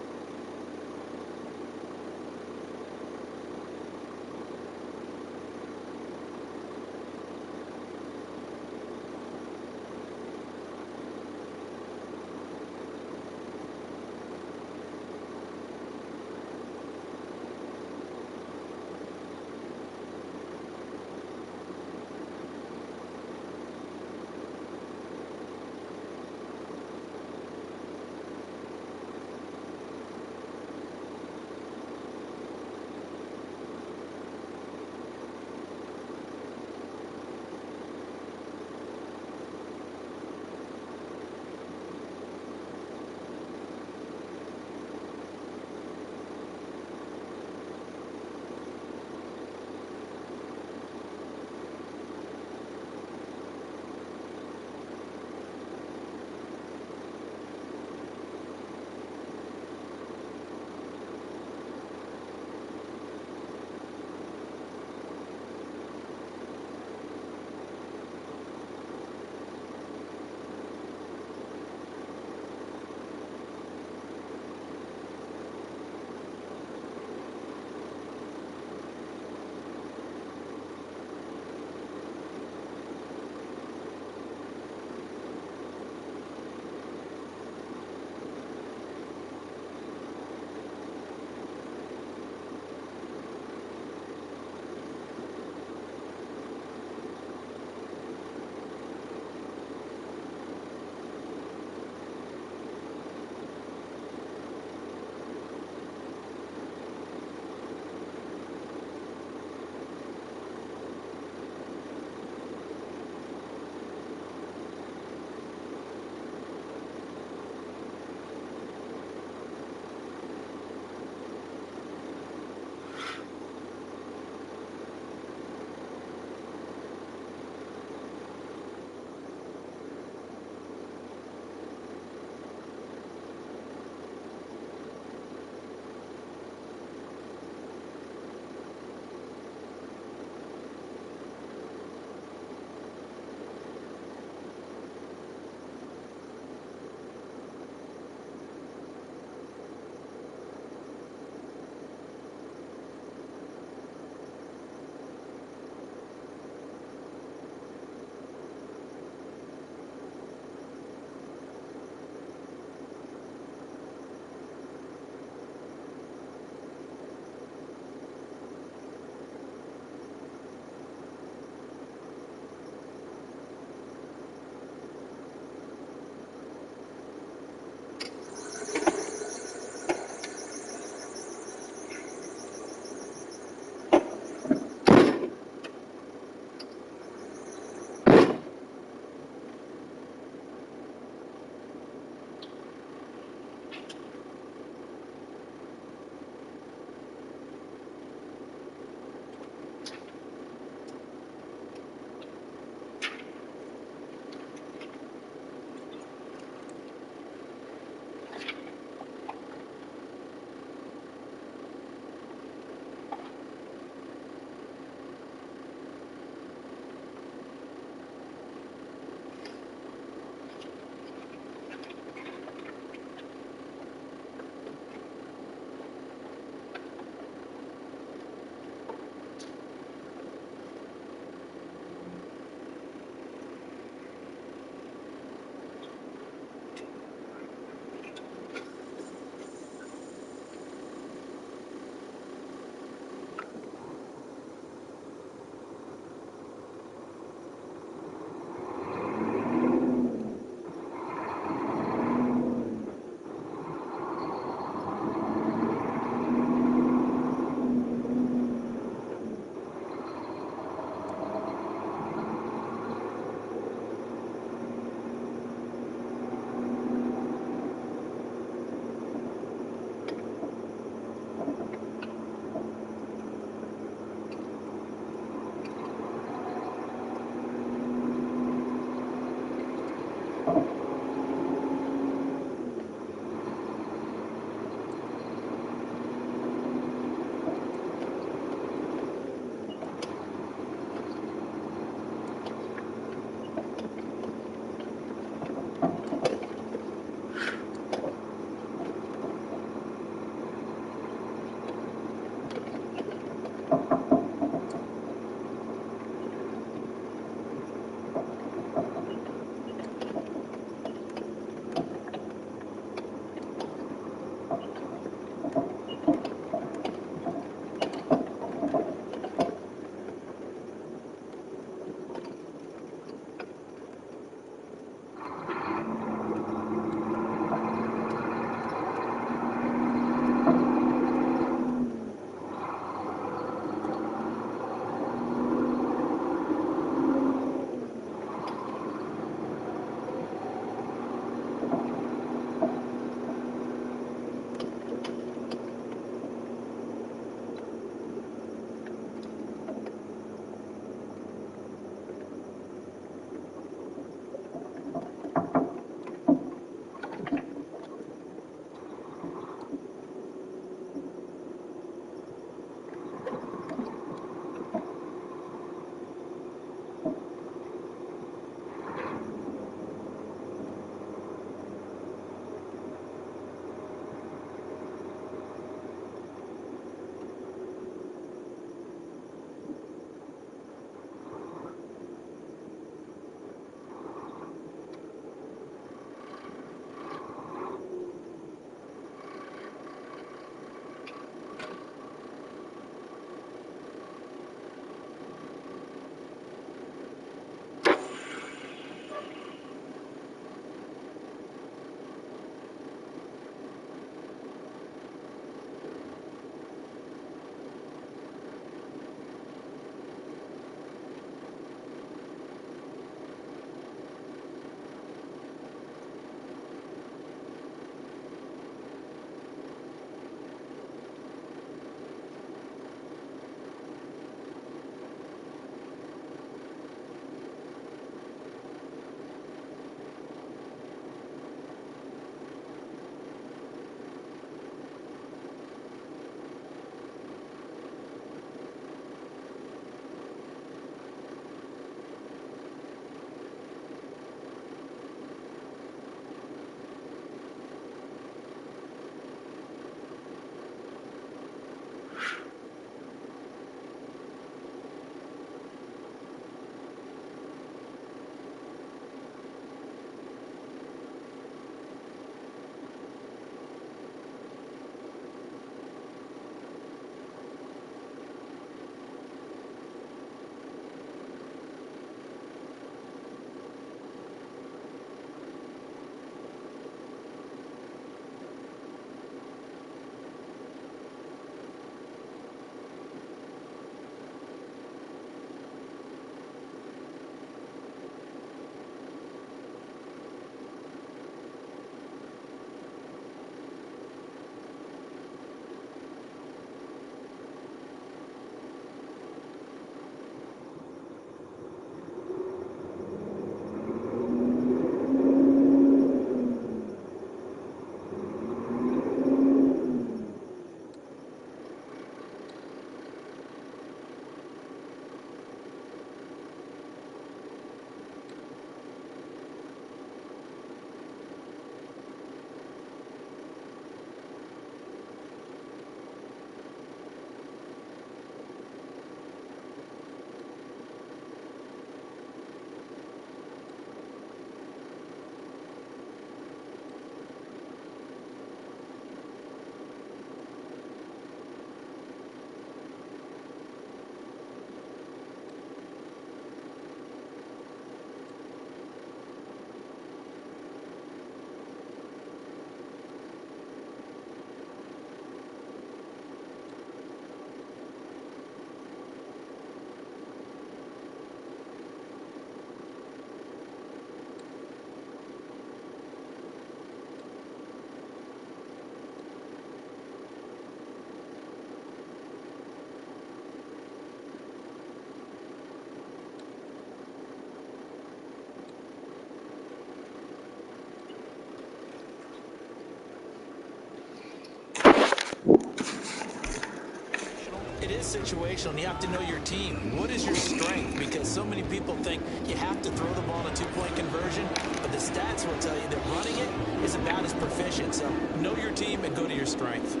situational, and you have to know your team. What is your strength? Because so many people think you have to throw the ball in a two-point conversion, but the stats will tell you that running it is about as proficient. So know your team and go to your strength.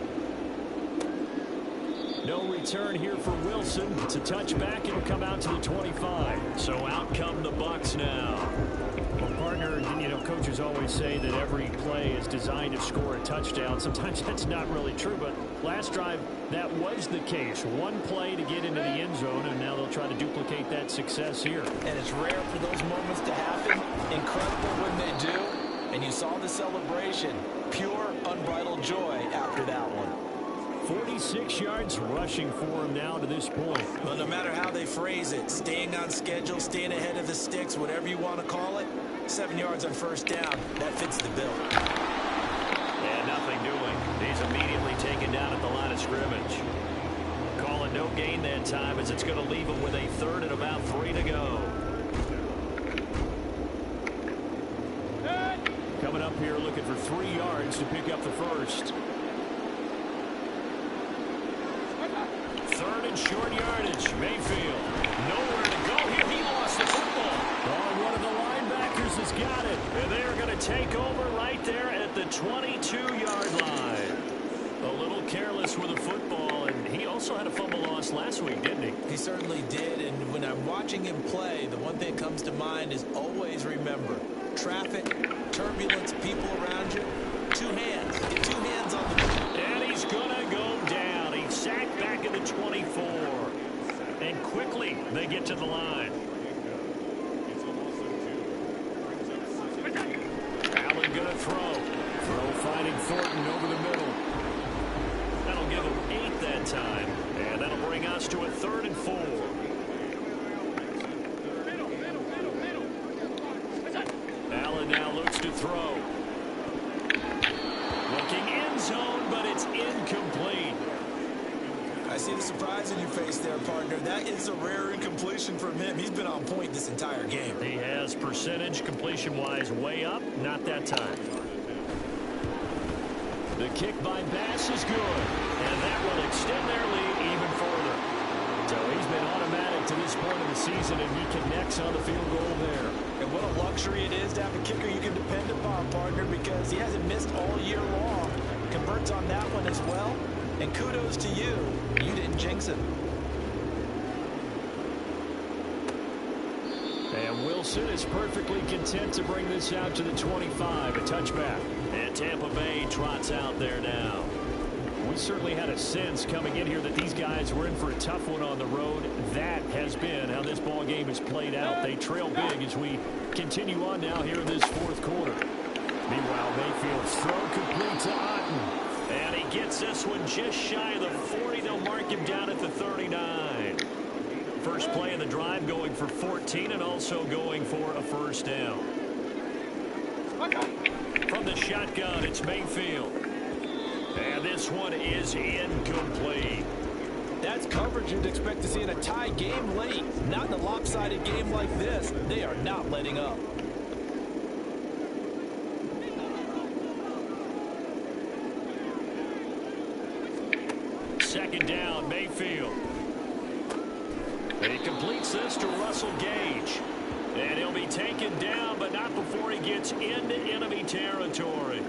No return here for Wilson. It's a touchback. It'll come out to the 25. So out come the Bucs now. Well, partner, you know, coaches always say that every play is designed to score a touchdown. Sometimes that's not really true, but last drive, that was the case. One play to get into the end zone, and now they'll try to duplicate that success here. And it's rare for those moments to happen. Incredible when they do. And you saw the celebration. Pure, unbridled joy after that one. 46 yards rushing for him now to this point. Well, no matter how they phrase it, staying on schedule, staying ahead of the sticks, whatever you want to call it, 7 yards on first down, that fits the bill. And nothing doing. He's immediately taken down at the line of scrimmage. Call it no gain that time as it's going to leave him with a third and about 3 to go. Coming up here looking for 3 yards to pick up the first. Third and short yardage. Mayfield. Nowhere to go here. He lost the football. Oh, one of the linebackers has got it. And they're going to take over right there at the 22-yard line. A little careless with the football, and he also had a fumble loss last week, didn't he? He certainly did, and when I'm watching him play, the one thing that comes to mind is always remember, traffic, turbulence, people around you, 2 hands. Get 2 hands on the ball. And he's going to go down. He's sacked back at the 24. And quickly they get to the line. Allen going to throw. Throw finding Thornton over the middle. That'll give him 8 that time. And that'll bring us to a 3rd and 4. Allen now looks to throw. Looking end zone, but it's incomplete. I see the surprise in your face there, partner. That is a rare incompletion from him. He's been on point this entire game. He has percentage completion-wise way up. Not that time. The kick by Bass is good, and that will extend their lead even further. So he's been automatic to this point of the season, and he connects on the field goal there. And what a luxury it is to have a kicker you can depend upon, partner, because he hasn't missed all year long. Converts on that one as well. And kudos to you. You didn't jinx him. And Wilson is perfectly content to bring this out to the 25, a touchback. And Tampa Bay trots out there now. We certainly had a sense coming in here that these guys were in for a tough one on the road. That has been how this ball game has played out. They trail big as we continue on now here in this 4th quarter. Meanwhile, Mayfield's throw complete to Otten. And he gets this one just shy of the 40. They'll mark him down at the 39. First play of the drive going for 14 and also going for a first down. From the shotgun, it's Mayfield. And this one is incomplete. That's coverage you'd expect to see in a tie game late. Not in a lopsided game like this. They are not letting up. Second down, Mayfield. He completes this to Russell Gage. And he'll be taken down, but not before he gets into enemy territory.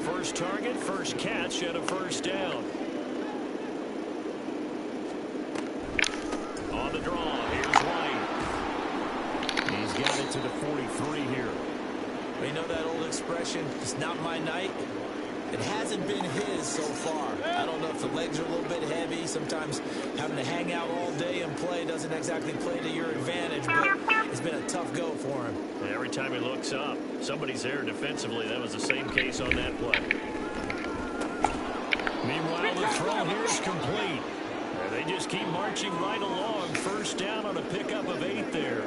First target, first catch, and a first down. On the draw, here's White. He's got it to the 43 here. You know that old expression, it's not my night? It hasn't been his so far. I don't know if the legs are a little bit heavy. Sometimes having to hang out all day and play doesn't exactly play to your advantage, but it's been a tough go for him. Every time he looks up, somebody's there defensively. That was the same case on that play. Meanwhile, the throw here is complete. And they just keep marching right along. First down on a pickup of 8 there.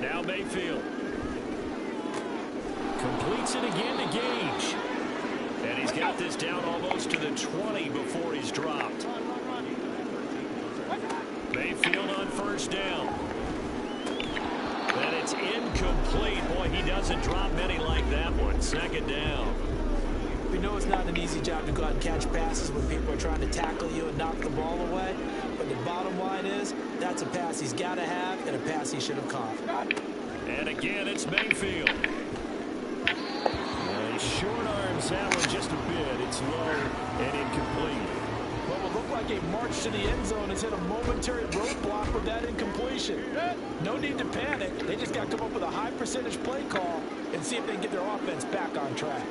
Now Mayfield completes it again to Gage. And he's got this down almost to the 20 before he's dropped. Mayfield on first down. And it's incomplete. Boy, he doesn't drop many like that one. Second down. We know it's not an easy job to go out and catch passes when people are trying to tackle you and knock the ball away. But the bottom line is, that's a pass he's got to have and a pass he should have caught. And again, it's Mayfield. He short arms that one just a bit. It's low and incomplete. Well, it looked like a march to the end zone has hit a momentary roadblock with that incompletion. No need to panic. They just got to come up with a high percentage play call and see if they can get their offense back on track.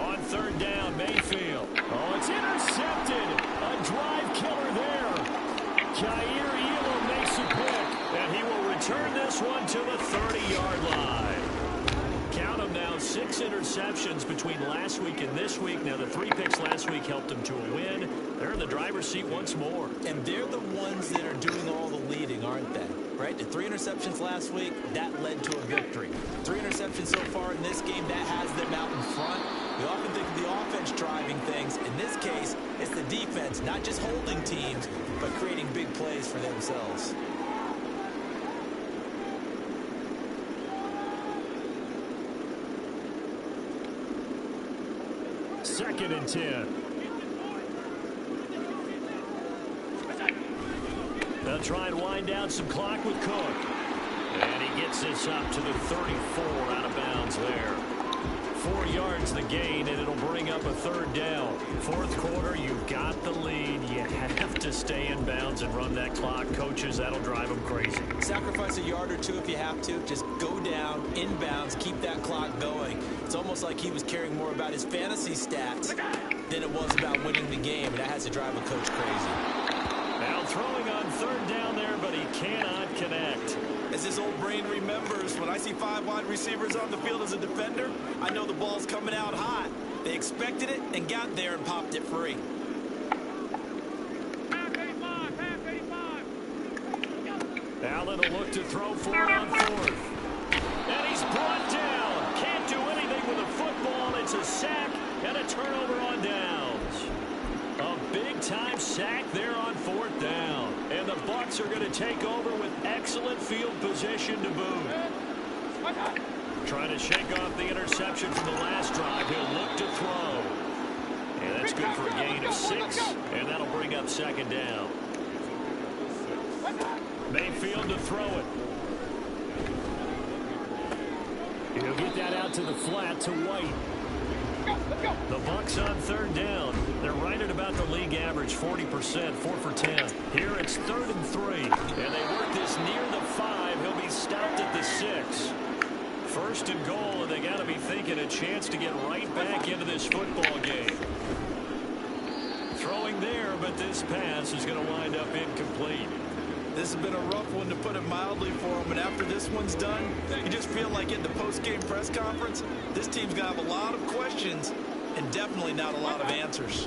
On third down, Mayfield. Oh, it's intercepted. A drive killer there. Jair Elam makes a pick, and he will return this one to the 30-yard line. Count them now, 6 interceptions between last week and this week. Now, the 3 picks last week helped them to a win. They're in the driver's seat once more. And they're the ones that are doing all the leading, aren't they? Right? The 3 interceptions last week, that led to a victory. 3 interceptions so far in this game, that has them out in front. We often think of the offense driving things. In this case, it's the defense, not just holding teams, but creating big plays for themselves. Second and 10. They'll try and wind down some clock with Cook. And he gets this up to the 34 out of bounds there. 4 yards the gain, and it'll bring up a third down. Fourth quarter, you've got the lead. You have to stay in bounds and run that clock. Coaches, that'll drive them crazy. Sacrifice a yard or two if you have to. Just go down, in bounds, keep that clock going. It's almost like he was caring more about his fantasy stats than it was about winning the game, and that has to drive a coach crazy. Now throwing on third down there, but he cannot connect. As his old brain remembers, when I see 5 wide receivers on the field as a defender, I know the ball's coming out hot. They expected it and got there and popped it free. Allen will look to throw for it on fourth. And he's brought down. Can't do anything with a football. It's a sack and a turnover on downs. A big-time sack there on fourth down. And the Bucs are going to take over with excellent field position to boot. Trying to shake off the interception from the last drive. He'll look to throw. And that's good for a gain of 6. And that'll bring up second down. Mayfield to throw it. He'll get that out to the flat to White. The Bucs on third down. They're right at about the league average, 40%, 4 for 10. Here it's 3rd and 3. And they work this near the 5. He'll be stopped at the 6. First and goal, and they got to be thinking a chance to get right back into this football game. Throwing there, but this pass is going to wind up incomplete. This has been a rough one, to put it mildly, for him. And after this one's done, you just feel like in the post-game press conference, this team's going to have a lot of questions and definitely not a lot of answers.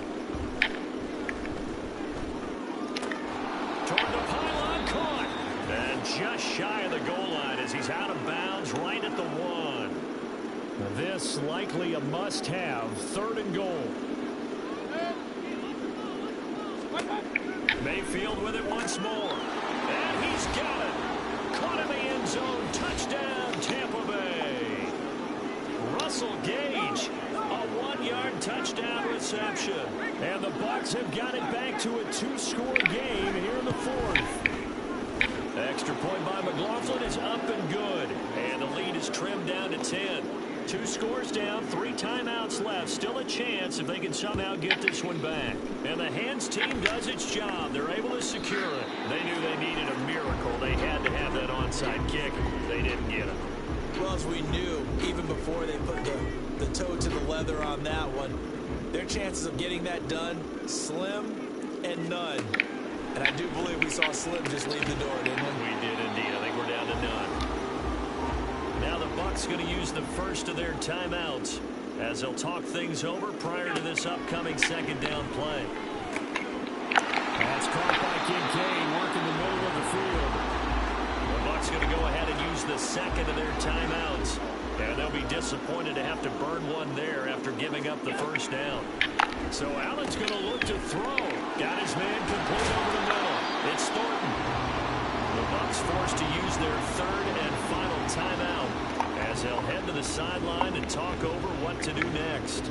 Toward the pylon, caught. And just shy of the goal line as he's out of bounds right at the 1. This likely a must-have. 3rd and goal. Mayfield with it once more. And he's got it. Caught in the end zone. Touchdown, Tampa Bay. Russell Gage, a 1-yard touchdown reception. And the Bucs have got it back to a 2-score game here in the 4th. Extra point by McLaughlin is up and good. And the lead is trimmed down to 10. 2 scores down, 3 timeouts left. Still a chance if they can somehow get this one back. And the Hands team does its job. They're able to secure it. They knew they needed a miracle. They had to have that onside kick. They didn't get it. Well, as we knew, even before they put the toe to the leather on that one, their chances of getting that done, slim and none. And I do believe we saw Slim just leave the door, didn't we? We did indeed. I think we're down to none. Now the Bucs going to use the first of their timeouts as they'll talk things over prior to this upcoming second down play. That's caught by Kincaid, working the middle of the field. The Bucs going to go ahead and use the second of their timeouts. And they'll be disappointed to have to burn one there after giving up the first down. So Allen's going to look to throw. Got his man complete over the middle. It's Thornton. their third and final timeout as they'll head to the sideline and talk over what to do next.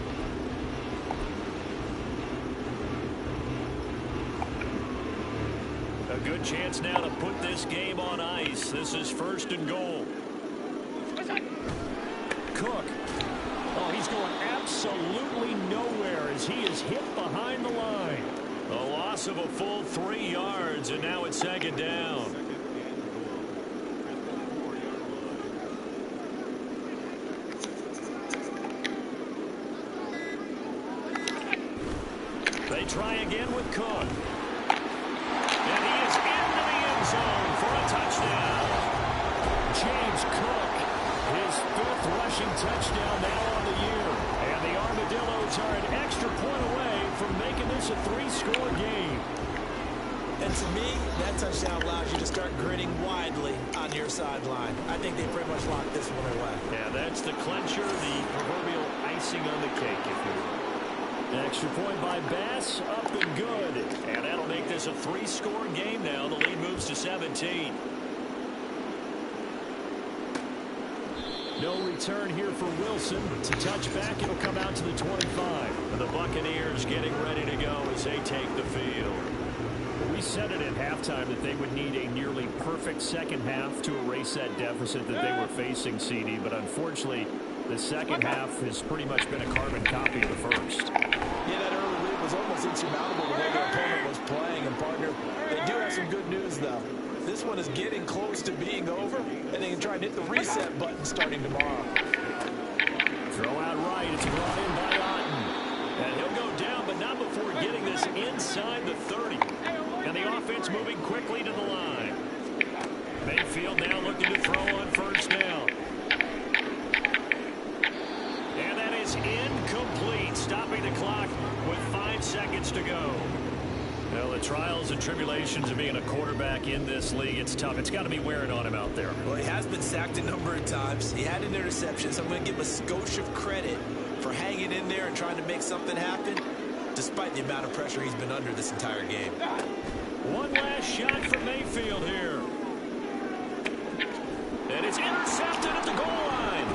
A good chance now to put this game on ice. This is 1st and goal. Cook. Oh, he's going absolutely nowhere as he is hit behind the line. A loss of a full 3 yards, and now it's 2nd down. They try again with Cook. And he is into the end zone for a touchdown. James Cook, his 5th rushing touchdown now on the year. And the Armadillos are an extra point away from making this a 3-score game. And to me, that touchdown allows you to start grinning widely on your sideline. I think they pretty much locked this one away. Yeah, that's the clincher, the proverbial icing on the cake, if you will. Extra point by Bass, up and good. And that'll make this a 3-score game now. The lead moves to 17. No return here for Wilson. To touch back, it'll come out to the 25. And the Buccaneers getting ready to go as they take the field. We said it at halftime that they would need a nearly perfect second half to erase that deficit that they were facing, CD. But unfortunately, the second half has pretty much been a carbon copy of the first. Yeah, that early lead was almost insurmountable the way their opponent was playing. And, partner, they do have some good news, though. This one is getting close to being over, and they can try and hit the reset button starting tomorrow. Throw out right. It's brought in by Otten. And he'll go down, but not before getting this inside the 30. And the offense moving quickly to the line. Mayfield now looking to throw on 1st down. And that is incomplete, stopping the clock with 5 seconds to go. Well, the trials and tribulations of being a quarterback in this league, it's tough. It's got to be wearing on him out there. Well, he has been sacked a number of times. He had an interception, so I'm going to give him a skosh of credit for hanging in there and trying to make something happen, despite the amount of pressure he's been under this entire game. One last shot from Mayfield here. And it's intercepted at the goal line.